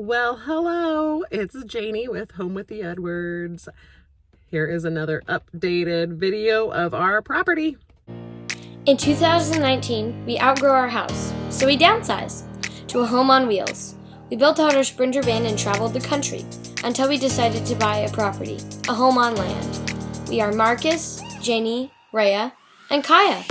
Well, hello, it's Janie with Home with the Edwards. Here is another updated video of our property. In 2019, we outgrew our house, so we downsized to a home on wheels. We built out our Sprinter van and traveled the country until we decided to buy a property, a home on land. We are Marcus, Janie, Rhea, and Kaya.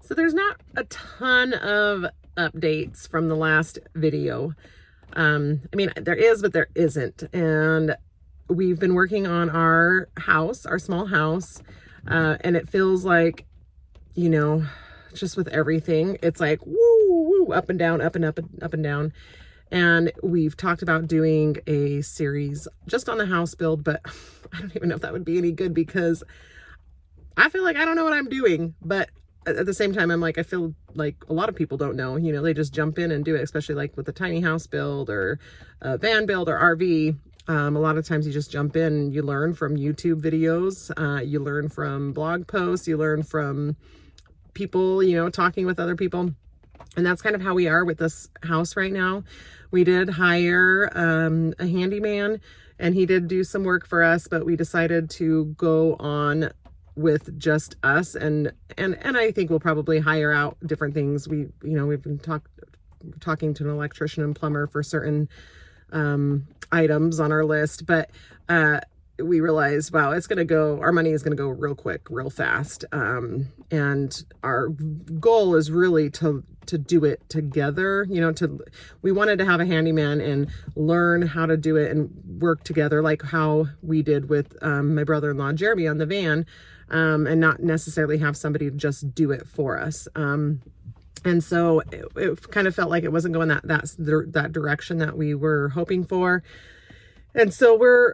So there's not a ton of updates from the last video. I mean, there is, but there isn't. And we've been working on our house, our small house, and it feels like, you know, just with everything, it's like woo, woo, up and down, up and up and up and down. And we've talked about doing a series just on the house build, but I don't even know if that would be any good because I feel like I don't know what I'm doing. But at the same time, I'm like, I feel like a lot of people don't know, you know, they just jump in and do it, especially like with a tiny house build or a van build or RV. A lot of times you just jump in and you learn from YouTube videos, you learn from blog posts, you learn from people, you know, talking with other people. And that's kind of how we are with this house right now. We did hire a handyman and he did do some work for us, but we decided to go on with just us, and I think we'll probably hire out different things. We've been talking to an electrician and plumber for certain items on our list, but we realized, wow, our money is gonna go real quick, real fast, and our goal is really to do it together. You know, we wanted to have a handyman and learn how to do it and work together, like how we did with my brother-in-law Jeremy on the van. And not necessarily have somebody just do it for us. And so it kind of felt like it wasn't going that direction that we were hoping for. And so we're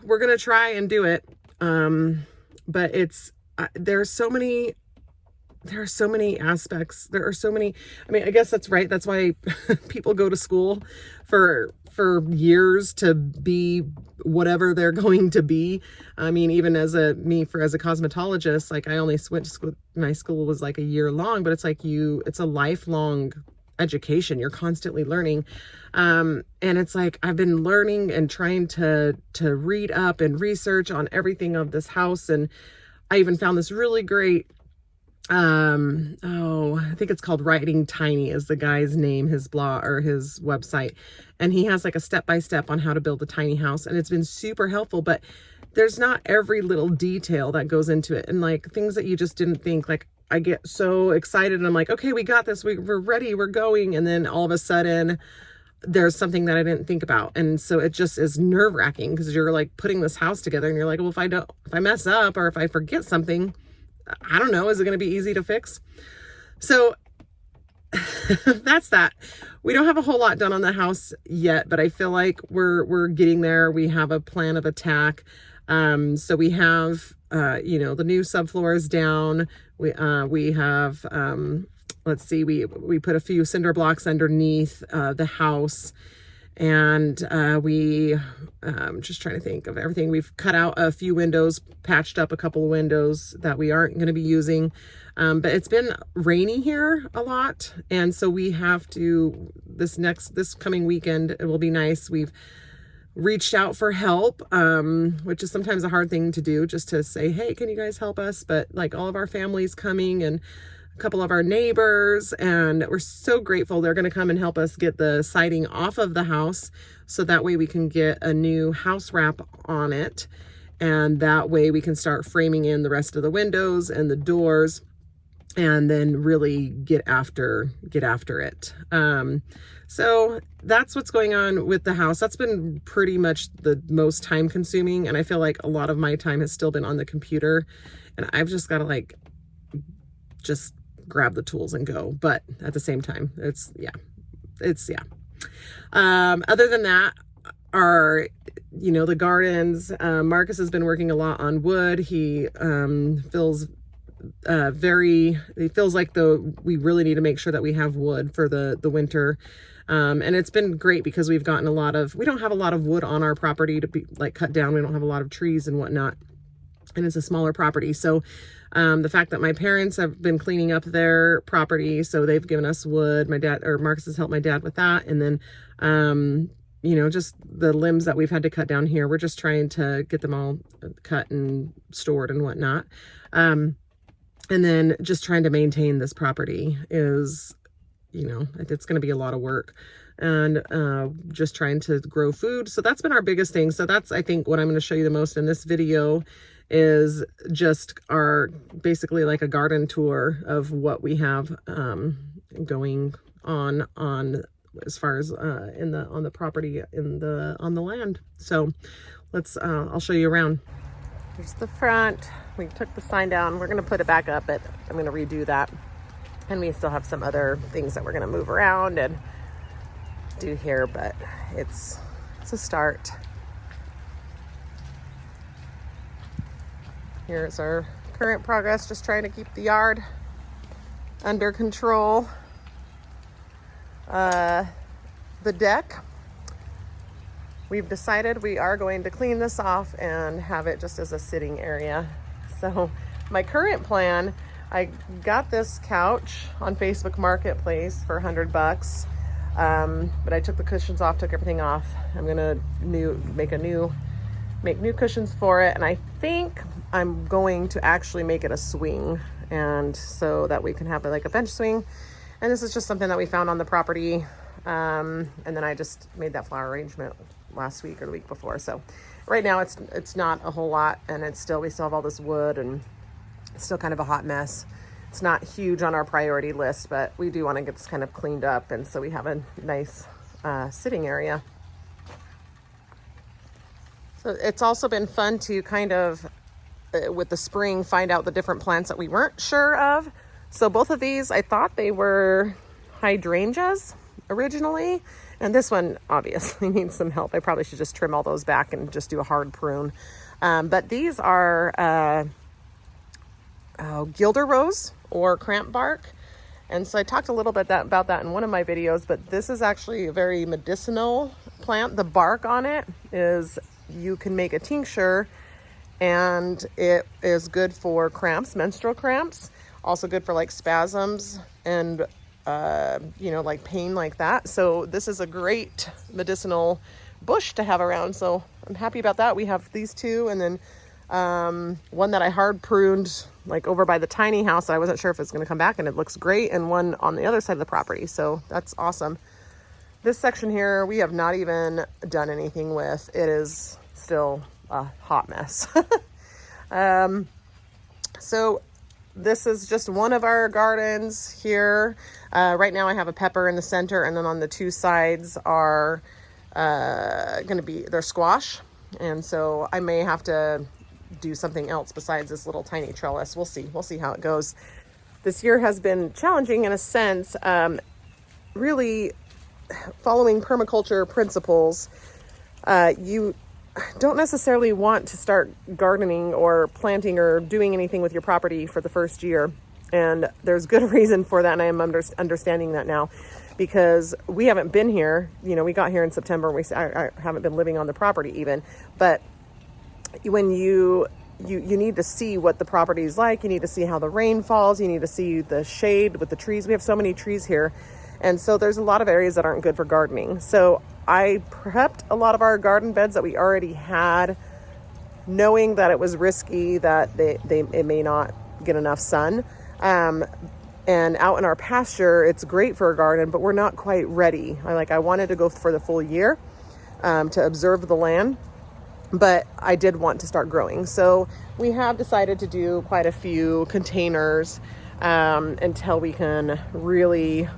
going to try and do it. But there are so many aspects. There are so many, I mean, I guess that's right. That's why people go to school for years to be whatever they're going to be. I mean, even as a cosmetologist, like I only went to school, my school was like a year long, but it's like it's a lifelong education. You're constantly learning. And it's like, I've been learning and trying to read up and research on everything of this house. And I even found this really great, I think it's called Writing Tiny is the guy's name, his blog or his website. And he has like a step-by-step on how to build a tiny house. And it's been super helpful, but there's not every little detail that goes into it. And like things that you just didn't think, like I get so excited and I'm like, okay, we got this. We're ready. We're going. And then all of a sudden there's something that I didn't think about. And so it just is nerve wracking because you're like putting this house together and you're like, well, if I mess up or if I forget something, I don't know, is it going to be easy to fix? So that's that. We don't have a whole lot done on the house yet, but I feel like we're getting there. We have a plan of attack. So we have, the new subfloor is down. We have, let's see, we put a few cinder blocks underneath the house. And just trying to think of everything. We've cut out a few windows, patched up a couple of windows that we aren't going to be using. But it's been rainy here a lot. And so we have to, this coming weekend, it will be nice. We've reached out for help, which is sometimes a hard thing to do, just to say, hey, can you guys help us? But like all of our family's coming and couple of our neighbors, and we're so grateful. They're going to come and help us get the siding off of the house so that way we can get a new house wrap on it, and that way we can start framing in the rest of the windows and the doors and then really get after it. So that's what's going on with the house. That's been pretty much the most time consuming, and I feel like a lot of my time has still been on the computer, and I've just got to just grab the tools and go. But at the same time, it's other than that, the gardens, Marcus has been working a lot on wood. He feels it feels like we really need to make sure that we have wood for the winter. And it's been great because we've gotten we don't have a lot of wood on our property to be like cut down. We don't have a lot of trees and whatnot. And it's a smaller property. So the fact that my parents have been cleaning up their property, so they've given us wood. Marcus has helped my dad with that. And then, just the limbs that we've had to cut down here, we're just trying to get them all cut and stored and whatnot. And then just trying to maintain this property is, it's going to be a lot of work, and just trying to grow food. So that's been our biggest thing. So that's, I think, what I'm going to show you the most in this video is just basically like a garden tour of what we have going on as far as on the property on the land. So I'll show you around. Here's the front. We took the sign down. We're going to put it back up, but I'm going to redo that. And we still have some other things that we're going to move around and do here, but it's a start. Here's our current progress, just trying to keep the yard under control. The deck, we've decided we are going to clean this off and have it just as a sitting area. So my current plan, I got this couch on Facebook Marketplace for $100, but I took the cushions off, took everything off. I'm gonna make new cushions for it, and I think I'm going to actually make it a swing, and so that we can have like a bench swing. And this is just something that we found on the property, and then I just made that flower arrangement last week or the week before. So right now it's not a whole lot, and we still have all this wood, and it's still kind of a hot mess. It's not huge on our priority list, but we do want to get this kind of cleaned up, and so we have a nice sitting area. So it's also been fun to kind of, with the spring, find out the different plants that we weren't sure of. So both of these, I thought they were hydrangeas originally, and this one obviously needs some help. I probably should just trim all those back and just do a hard prune. But these are Guelder Rose or cramp bark. And so I talked a little bit about that in one of my videos, but this is actually a very medicinal plant. The bark on it you can make a tincture, and it is good for cramps, menstrual cramps, also good for like spasms and like pain like that. So this is a great medicinal bush to have around. So I'm happy about that. We have these two, and then one that I hard pruned like over by the tiny house that I wasn't sure if it's going to come back, and it looks great, and one on the other side of the property. So that's awesome. This section here we have not even done anything with. It is still a hot mess. So this is just one of our gardens here. Right now I have a pepper in the center, and then on the two sides are they're squash. And so I may have to do something else besides this little tiny trellis. We'll see how it goes. This year has been challenging in a sense, really following permaculture principles. You don't necessarily want to start gardening or planting or doing anything with your property for the first year. And there's good reason for that, and I am understanding that now, because we haven't been here. We got here in September, and I haven't been living on the property even. But when you need to see what the property is like, you need to see how the rain falls, you need to see the shade with the trees. We have so many trees here, and so there's a lot of areas that aren't good for gardening. So I prepped a lot of our garden beds that we already had, knowing that it was risky, that it may not get enough sun. And out in our pasture, it's great for a garden, but we're not quite ready. I wanted to go for the full year to observe the land, but I did want to start growing. So we have decided to do quite a few containers until we can really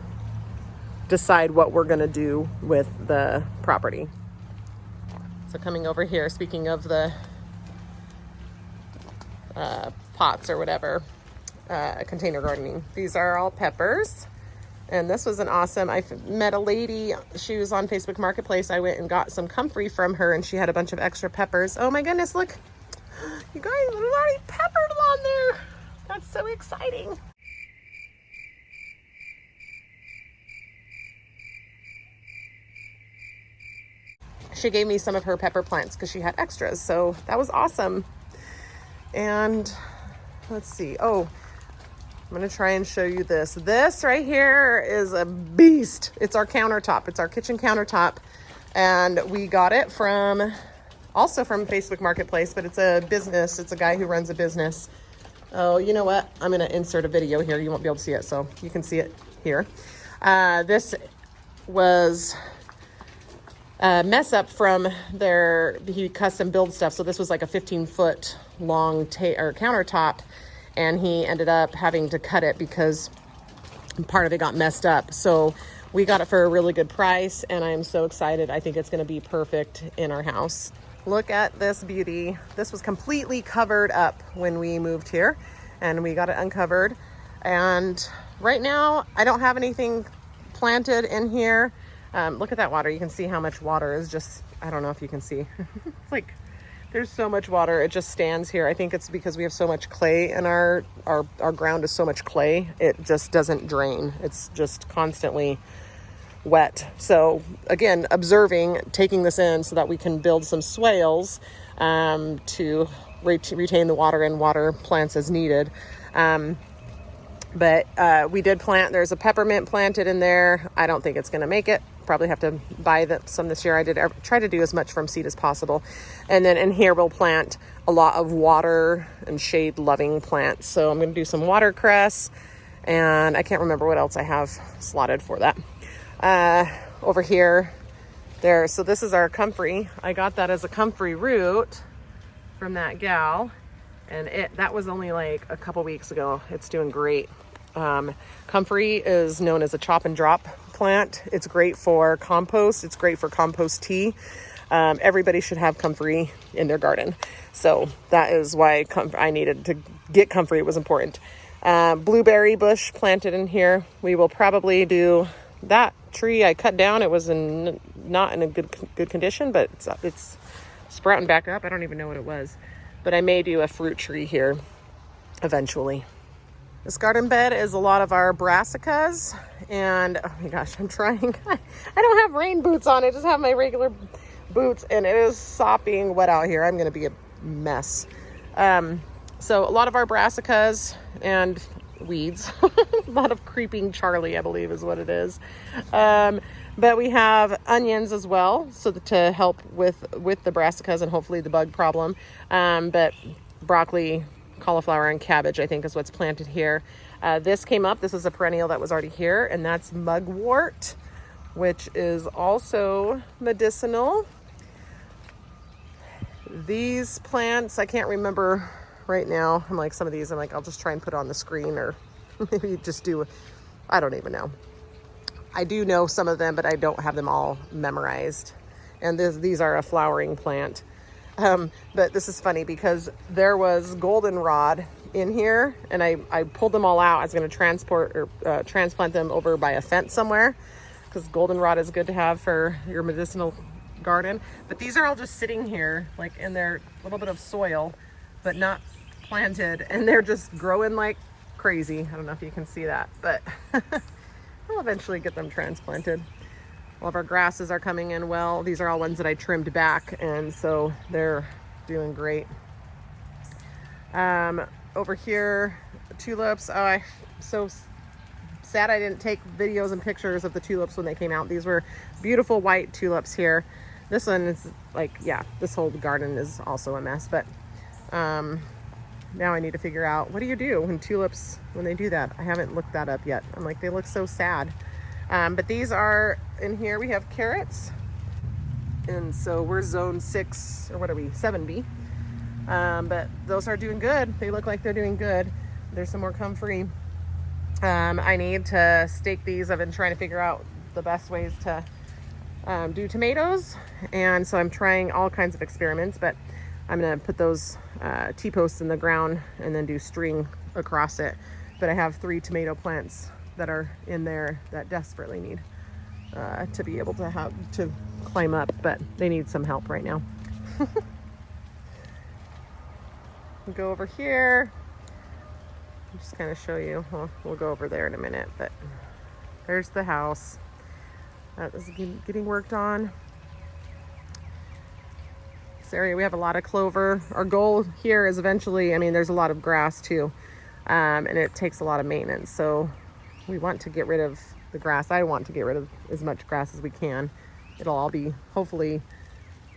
decide what we're going to do with the property. So coming over here, speaking of the pots or whatever, container gardening. These are all peppers, and this was an awesome. I met a lady. She was on Facebook Marketplace. I went and got some comfrey from her, and she had a bunch of extra peppers. Oh my goodness, look, you guys, there's already peppers on there. That's so exciting. She gave me some of her pepper plants because she had extras, so that was awesome. And let's see. Oh, I'm gonna try and show you this. This right here is a beast. It's our countertop. It's our kitchen countertop. And we got it also from Facebook Marketplace, but it's a business. It's a guy who runs a business. Oh, you know what? I'm gonna insert a video here. You won't be able to see it, so you can see it here. This was a mess up from he custom build stuff. So this was like a 15-foot long countertop, and he ended up having to cut it because part of it got messed up. So we got it for a really good price, and I am so excited. I think it's gonna be perfect in our house. Look at this beauty. This was completely covered up when we moved here, and we got it uncovered. And right now, I don't have anything planted in here. Look at that water. You can see how much water is just, I don't know if you can see. It's like, there's so much water. It just stands here. I think it's because we have so much clay in our ground is so much clay. It just doesn't drain. It's just constantly wet. So again, taking this in so that we can build some swales to retain the water and water plants as needed. But we did plant, there's a peppermint planted in there. I don't think it's going to make it. Probably have to buy some this year. I did try to do as much from seed as possible. And then in here we'll plant a lot of water and shade loving plants. So I'm going to do some watercress, and I can't remember what else I have slotted for that. Over here, so this is our comfrey. I got that as a comfrey root from that gal, and that was only like a couple weeks ago. It's doing great. Comfrey is known as a chop and drop plant. It's great for compost. It's great for compost tea. Everybody should have comfrey in their garden. So that is why I needed to get comfrey. It was important. Blueberry bush planted in here. We will probably do that tree I cut down. It was not in a good condition, but it's sprouting back up. I don't even know what it was, but I may do a fruit tree here eventually. This garden bed is a lot of our brassicas, and oh my gosh, I'm trying. I don't have rain boots on. I just have my regular boots, and it is sopping wet out here. I'm going to be a mess. So a lot of our brassicas and weeds, a lot of creeping Charlie, I believe is what it is. But we have onions as well, so to help with the brassicas and hopefully the bug problem. But broccoli, cauliflower, and cabbage, I think, is what's planted here. This came up. This is a perennial that was already here, and that's mugwort, which is also medicinal. These plants, I can't remember right now. I'm like, some of these, I'm like, I'll just try and put on the screen, or maybe just I don't even know. I do know some of them, but I don't have them all memorized. And these are a flowering plant. But this is funny because there was goldenrod in here, and I pulled them all out. I was going to transplant them over by a fence somewhere, because goldenrod is good to have for your medicinal garden. But these are all just sitting here, like in their little bit of soil, but not planted, and they're just growing like crazy. I don't know if you can see that, but I'll eventually get them transplanted. All of our grasses are coming in well. These are all ones that I trimmed back, and so they're doing great. Over here, tulips. Oh, I'm so sad I didn't take videos and pictures of the tulips when they came out. These were beautiful white tulips here. This one is like, yeah, this whole garden is also a mess, but now I need to figure out, what do you do when tulips, when they do that? I haven't looked that up yet. I'm like, they look so sad. But these are in here. We have carrots, and so we're zone 6, or what are we, 7B. But those are doing good. They look like they're doing good. There's some more comfrey. I need to stake these. I've been trying to figure out the best ways to do tomatoes, and so I'm trying all kinds of experiments, but I'm gonna put those T-posts in the ground and then do string across it. But I have 3 tomato plants that are in there that desperately need to be able to climb up, but they need some help right now. We'll go over here. just kind of show you. We'll go over there in a minute, but there's the house that is getting worked on. This area, we have a lot of clover. Our goal here is eventually, I mean, there's a lot of grass too, and it takes a lot of maintenance. So we want to get rid of the grass. I want to get rid of as much grass as we can. It'll all be hopefully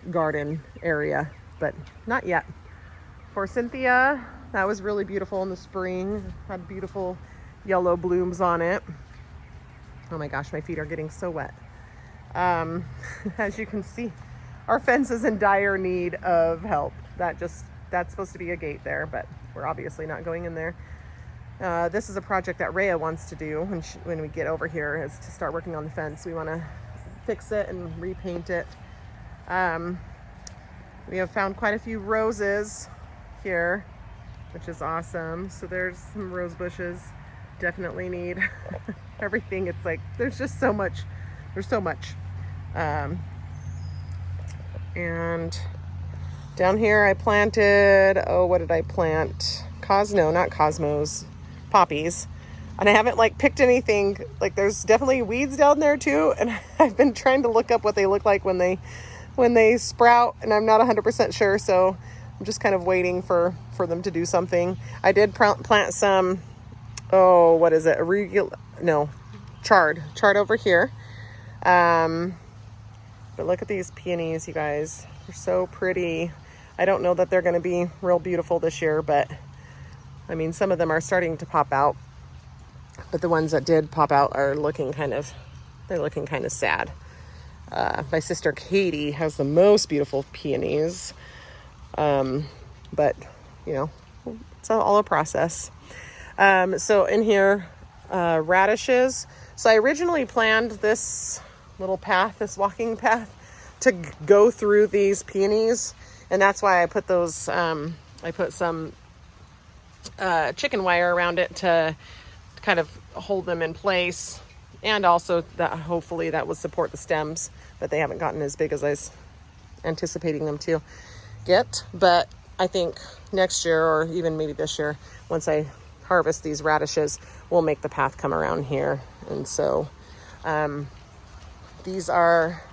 garden area, but not yet. For Cynthia, that was really beautiful in the spring. Had beautiful yellow blooms on it. Oh my gosh, my feet are getting so wet. As you can see, our fence is in dire need of help. That's supposed to be a gate there, but we're obviously not going in there. This is a project that Rhea wants to do when we get over here, is to start working on the fence. We want to fix it and repaint it. We have found quite a few roses here, which is awesome. So there's some rose bushes. Definitely need everything. It's like there's just so much. There's so much. And down here I planted, what did I plant? Not Cosmos, Poppies. And I haven't like picked anything. Like there's definitely weeds down there too. And I've been trying to look up what they look like when they sprout, and I'm not 100% sure. So I'm just kind of waiting for them to do something. I did plant some, what is it? Chard over here. But look at these peonies, you guys. They're so pretty. I don't know that they're going to be real beautiful this year, but I mean, some of them are starting to pop out. But the ones that did pop out are looking kind of sad. My sister Katie has the most beautiful peonies. But you know, it's all a process. So in here, radishes. So I originally planned this little path, this walking path, to go through these peonies, and that's why I put those. I put some chicken wire around it to kind of hold them in place, and also that hopefully that will support the stems. But they haven't gotten as big as I was anticipating them to get. But I think next year, or even maybe this year, once I harvest these radishes, we'll make the path come around here. And so these are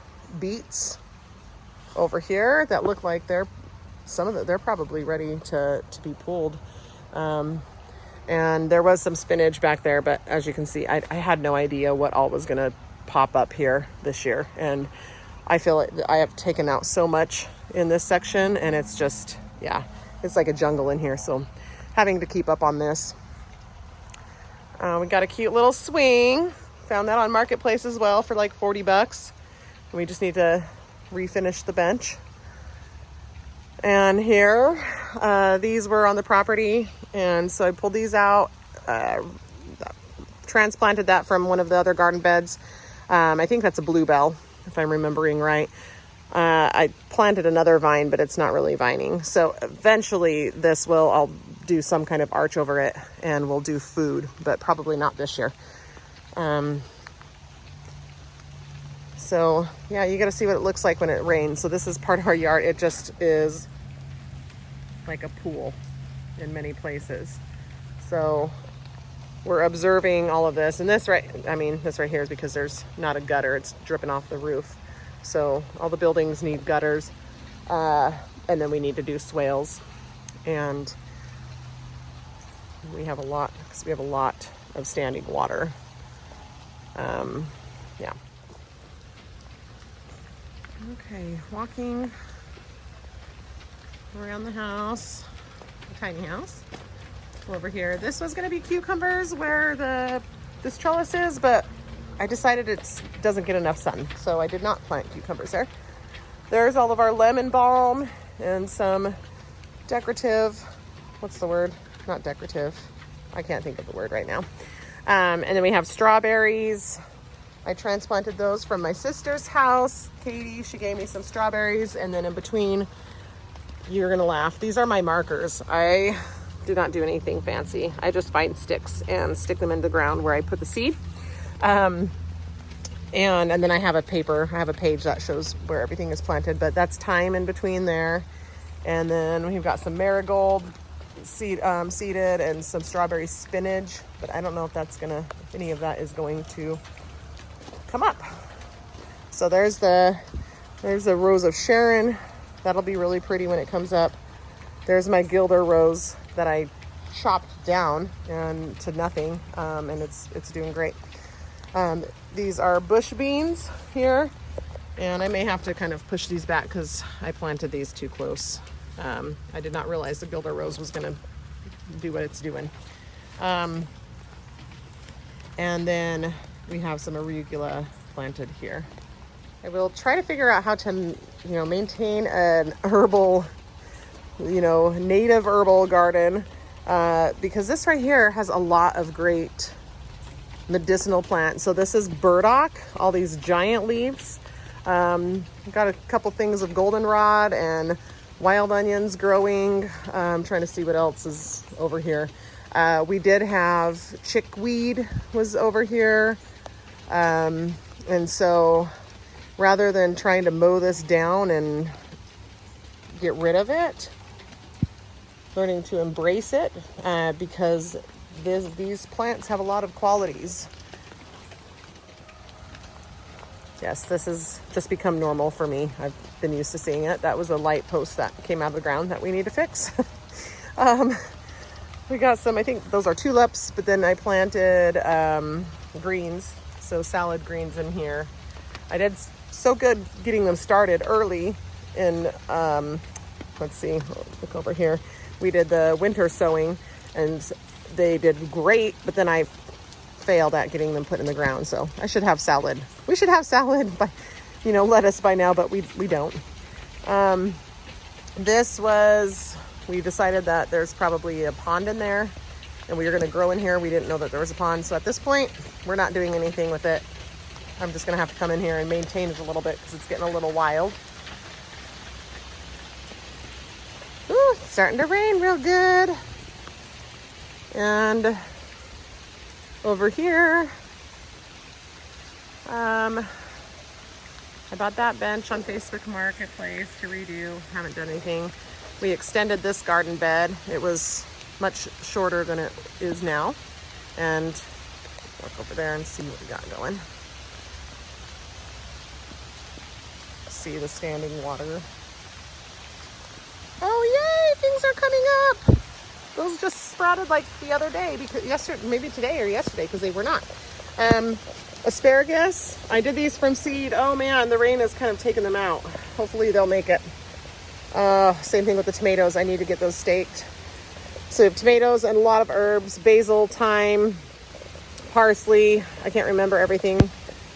beets over here that look like they're probably ready to be pulled. And there was some spinach back there, but as you can see, I had no idea what all was gonna pop up here this year. And I feel like I have taken out so much in this section, and it's just, it's like a jungle in here. So having to keep up on this. We got a cute little swing. Found that on Marketplace as well for like $40. And we just need to refinish the bench. And here, these were on the property, and so I pulled these out, transplanted that from one of the other garden beds. I think that's a Bluebill, if I'm remembering right. I planted another vine, but it's not really vining. So eventually I'll do some kind of arch over it, and we'll do food, but probably not this year. So yeah, you got to see what it looks like when it rains. So this is part of our yard. It just is like a pool in many places. So we're observing all of this, and this right here is because there's not a gutter. It's dripping off the roof. So all the buildings need gutters, and then we need to do swales, and we have a lot because we have a lot of standing water. Yeah. Okay, walking around the house, the tiny house. Over here, this was going to be cucumbers where this trellis is, but I decided it doesn't get enough sun, so I did not plant cucumbers there. There's all of our lemon balm and some decorative, what's the word? Not decorative. I can't think of the word right now. And then we have strawberries. I transplanted those from my sister's house. Katie, she gave me some strawberries, and then in between, you're gonna laugh, these are my markers. I did not do anything fancy. I just find sticks and stick them in the ground where I put the seed. And then I have a page that shows where everything is planted, but that's thyme in between there. And then we've got some marigold seeded, and some strawberry spinach, but I don't know if any of that is going to come up. So there's the Rose of Sharon. That'll be really pretty when it comes up. There's my Guelder Rose that I chopped down and to nothing, and it's doing great. These are bush beans here, and I may have to kind of push these back because I planted these too close. I did not realize the Guelder Rose was going to do what it's doing. And then we have some arugula planted here. I will try to figure out how to, maintain an herbal, native herbal garden, because this right here has a lot of great medicinal plants. So this is Burdock, all these giant leaves. Got a couple things of goldenrod and wild onions growing. I'm trying to see what else is over here. We did have chickweed was over here. And so rather than trying to mow this down and get rid of it, learning to embrace it, because these plants have a lot of qualities. Yes, this has just become normal for me. I've been used to seeing it. That was a light post that came out of the ground that we need to fix. We got some, I think those are tulips, but then I planted greens, so salad greens in here. I did so good getting them started early in, let's see, look over here. We did the winter sowing and they did great, but then I failed at getting them put in the ground. So I should have salad. We should have salad by, lettuce by now, but we don't. We decided that there's probably a pond in there and we were going to grow in here. We didn't know that there was a pond. So at this point, we're not doing anything with it. I'm just going to have to come in here and maintain it a little bit because it's getting a little wild. Ooh, it's starting to rain real good. And over here, I bought that bench on Facebook Marketplace to redo. Haven't done anything. We extended this garden bed. It was much shorter than it is now. And look over there and see what we got going. See the standing water. Oh yay, things are coming up. Those just sprouted like the other day, because maybe today or yesterday, because they were not. Asparagus, I did these from seed. Oh man, the rain has kind of taken them out. Hopefully they'll make it. Same thing with the tomatoes. I need to get those staked. So we have tomatoes and a lot of herbs, basil, thyme, parsley. I can't remember everything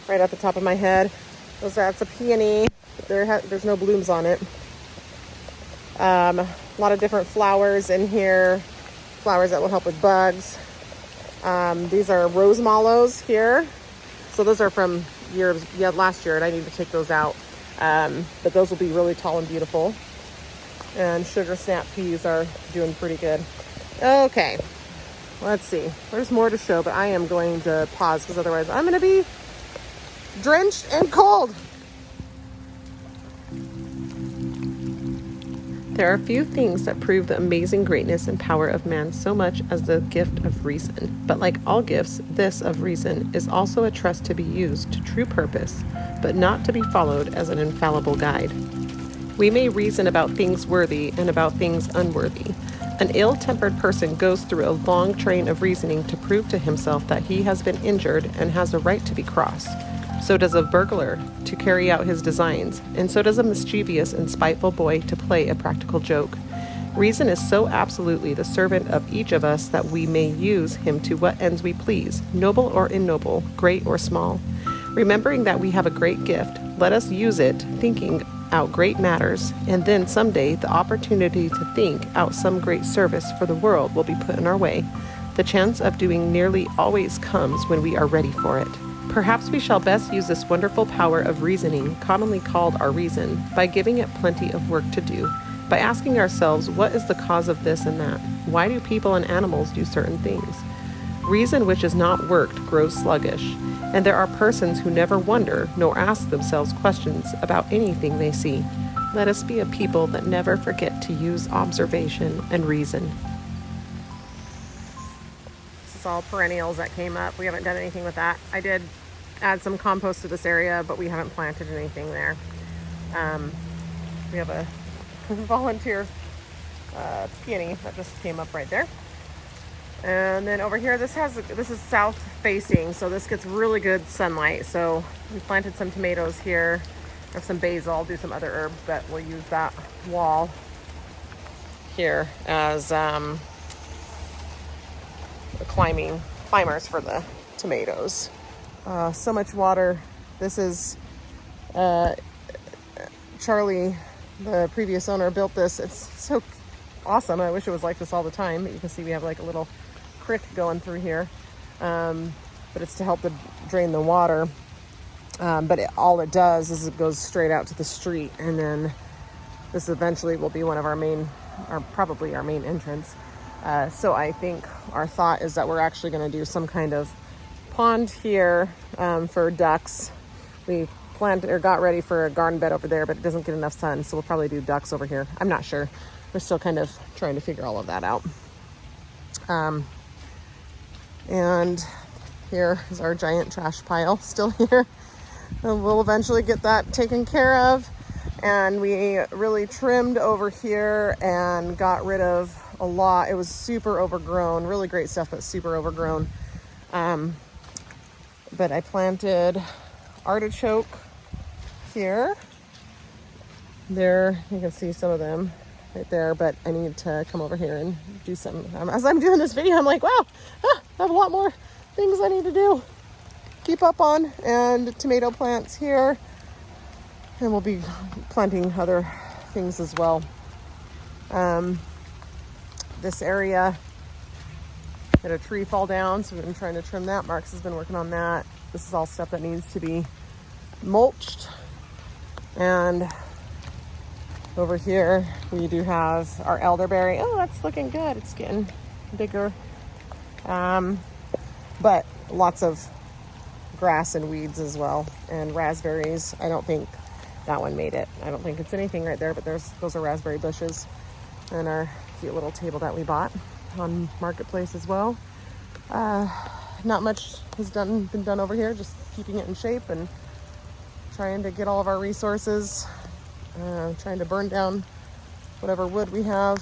right off the top of my head. That's a peony. There's no blooms on it. A lot of different flowers in here, flowers that will help with bugs. These are rose mallows here. So those are from last year, and I need to take those out. But those will be really tall and beautiful. And sugar snap peas are doing pretty good. Okay, let's see. There's more to show, but I am going to pause because otherwise I'm going to be drenched and cold. There are few things that prove the amazing greatness and power of man so much as the gift of reason. But like all gifts, this of reason is also a trust to be used to true purpose, but not to be followed as an infallible guide. We may reason about things worthy and about things unworthy. An ill-tempered person goes through a long train of reasoning to prove to himself that he has been injured and has a right to be cross. So does a burglar to carry out his designs, and so does a mischievous and spiteful boy to play a practical joke. Reason is so absolutely the servant of each of us that we may use him to what ends we please, noble or ignoble, great or small. Remembering that we have a great gift, let us use it, thinking out great matters, and then someday the opportunity to think out some great service for the world will be put in our way. The chance of doing nearly always comes when we are ready for it. Perhaps we shall best use this wonderful power of reasoning, commonly called our reason, by giving it plenty of work to do, by asking ourselves what is the cause of this and that. Why do people and animals do certain things? Reason which is not worked grows sluggish, and there are persons who never wonder nor ask themselves questions about anything they see. Let us be a people that never forget to use observation and reason. It's all perennials that came up. We haven't done anything with that. I did add some compost to this area, but we haven't planted anything there. We have a volunteer peony that just came up right there. And then over here, this is south facing, so this gets really good sunlight. So we planted some tomatoes here, or some basil. I'll do some other herbs, but we'll use that wall here as climbers for the tomatoes. So much water. This is Charlie, the previous owner, built this. It's so awesome. I wish it was like this all the time, but you can see we have like a little creek going through here, but it's to help drain the water, but all it does is it goes straight out to the street, and then this eventually will be one of our main, or probably our main entrance. So I think our thought is that we're actually going to do some kind of pond here for ducks. We planted or got ready for a garden bed over there, but it doesn't get enough sun, so we'll probably do ducks over here. I'm not sure. We're still kind of trying to figure all of that out. And here is our giant trash pile still here. And we'll eventually get that taken care of. And we really trimmed over here and got rid of a lot. It was super overgrown, really great stuff, but super overgrown. But I planted artichoke here. There, you can see some of them right there, but I need to come over here and do some. As I'm doing this video, I'm like, wow, I have a lot more things I need to do, keep up on, and tomato plants here. And we'll be planting other things as well. This area had a tree fall down, so we've been trying to trim that. Marcus has been working on that. This is all stuff that needs to be mulched. And over here, we do have our elderberry. Oh, that's looking good. It's getting bigger. But lots of grass and weeds as well. And raspberries. I don't think that one made it. I don't think it's anything right there, but those are raspberry bushes. And our cute little table that we bought on Marketplace as well. Not much has been done over here, just keeping it in shape and trying to get all of our resources, trying to burn down whatever wood we have.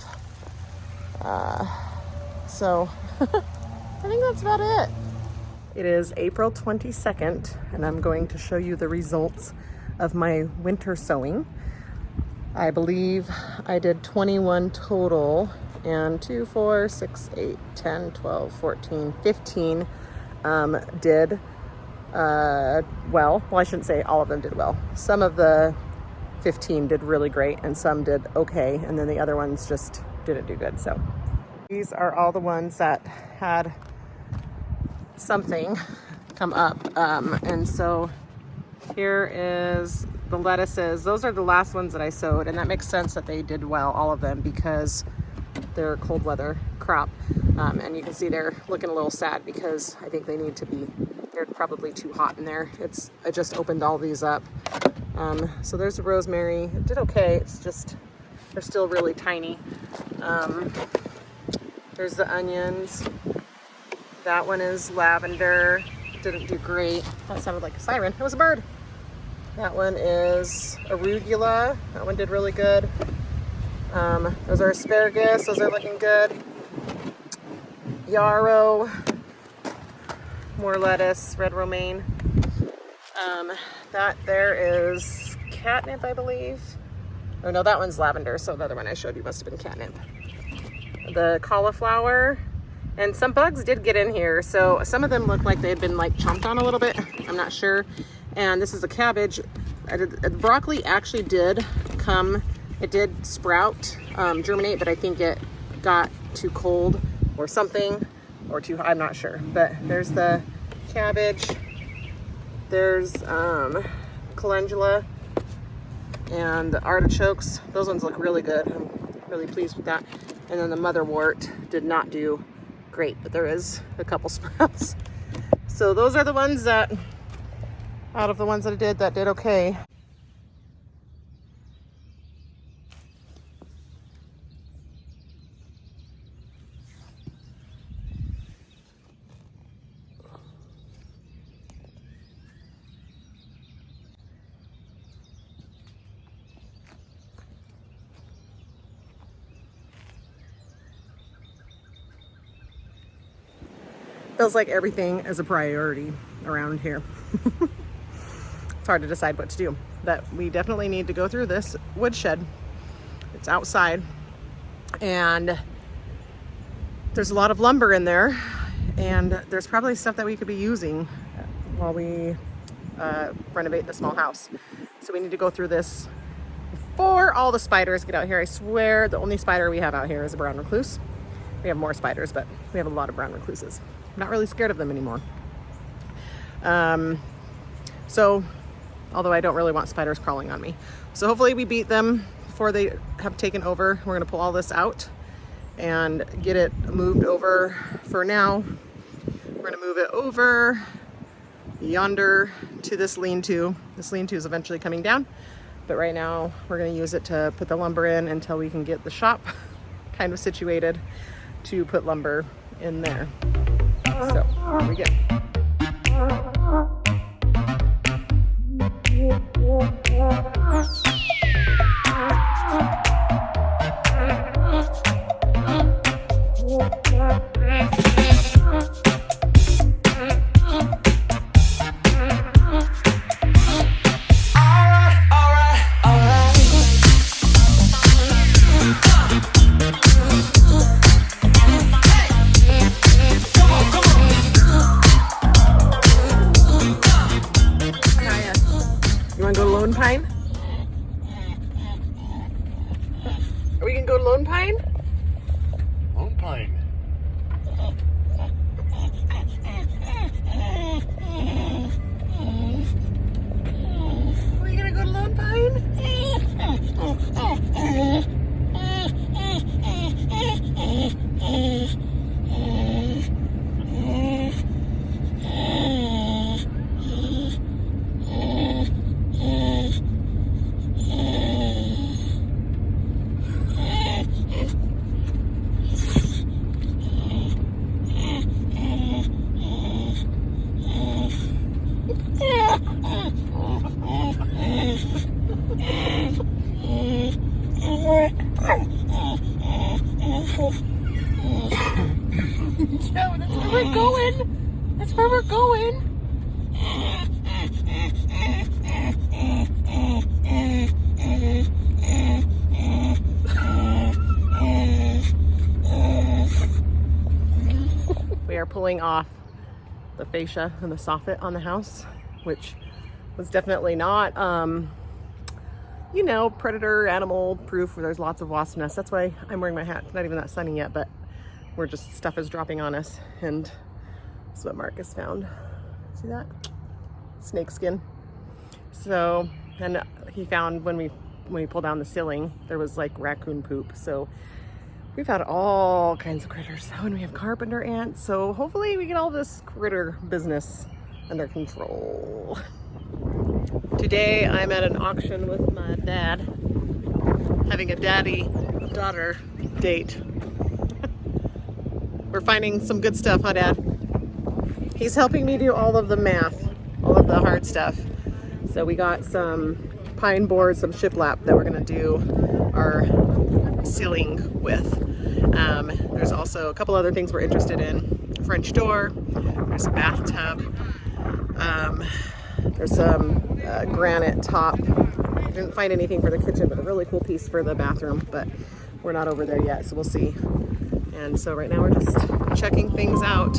So I think that's about it. It is April 22nd, and I'm going to show you the results of my winter sowing. I believe I did 21 total, and 2, 4, 6, 8, 10, 12, 14, 15 did well. I shouldn't say all of them did well. Some of the 15 did really great, and some did okay, and then the other ones just didn't do good. So these are all the ones that had something come up, and so here is the lettuces. Those are the last ones that I sowed, and that makes sense that they did well, all of them, because they're a cold weather crop. And you can see they're looking a little sad because I think they're probably too hot in there. I just opened all these up. So there's the rosemary. It did okay. It's just, they're still really tiny. There's the onions. That one is lavender. Didn't do great. That sounded like a siren. It was a bird. That one is arugula. That one did really good. Those are asparagus. Those are looking good. Yarrow. More lettuce. Red romaine. That there is catnip, I believe. Oh no, that one's lavender. So the other one I showed you must have been catnip. The cauliflower. And some bugs did get in here, so some of them look like they've been like chomped on a little bit. I'm not sure. And this is a cabbage. The broccoli actually did come. It did sprout, germinate, but I think it got too cold or something, or too hot. I'm not sure. But there's the cabbage. There's calendula and the artichokes. Those ones look really good. I'm really pleased with that. And then the motherwort did not do great, but there is a couple sprouts. So those are the ones that, out of the ones that I did, that did okay. Feels like everything is a priority around here. It's hard to decide what to do, but we definitely need to go through this woodshed. It's outside and there's a lot of lumber in there, and there's probably stuff that we could be using while we renovate the small house. So we need to go through this before all the spiders get out here. I swear the only spider we have out here is a brown recluse. We have more spiders, but we have a lot of brown recluses. I'm not really scared of them anymore. So, although I don't really want spiders crawling on me. So hopefully we beat them before they have taken over. We're gonna pull all this out and get it moved over. For now, we're gonna move it over yonder to this lean-to. This lean-to is eventually coming down, but right now we're gonna use it to put the lumber in until we can get the shop kind of situated to put lumber in there. So, here we go. Pine? Are we gonna go to Lone Pine? Lone Pine. Are we gonna go to Lone Pine? No, that's where we're going. That's where we're going. We are pulling off the fascia and the soffit on the house, which was definitely not, you know, predator animal proof. There's lots of wasp nests. That's why I'm wearing my hat. It's not even that sunny yet, but we're just, stuff is dropping on us, and that's what Marcus found. See that? Snake skin. So, and he found when we pulled down the ceiling, there was like raccoon poop. So we've had all kinds of critters. Oh, and we have carpenter ants. So hopefully we get all this critter business under control. Today I'm at an auction with my dad, having a daddy-daughter date. We're finding some good stuff, huh, Dad? He's helping me do all of the math, all of the hard stuff. So we got some pine boards, some shiplap that we're gonna do our ceiling with. There's also a couple other things we're interested in. French door, there's a bathtub, there's some granite top. I didn't find anything for the kitchen, but a really cool piece for the bathroom, but we're not over there yet, so we'll see. And so right now we're just checking things out.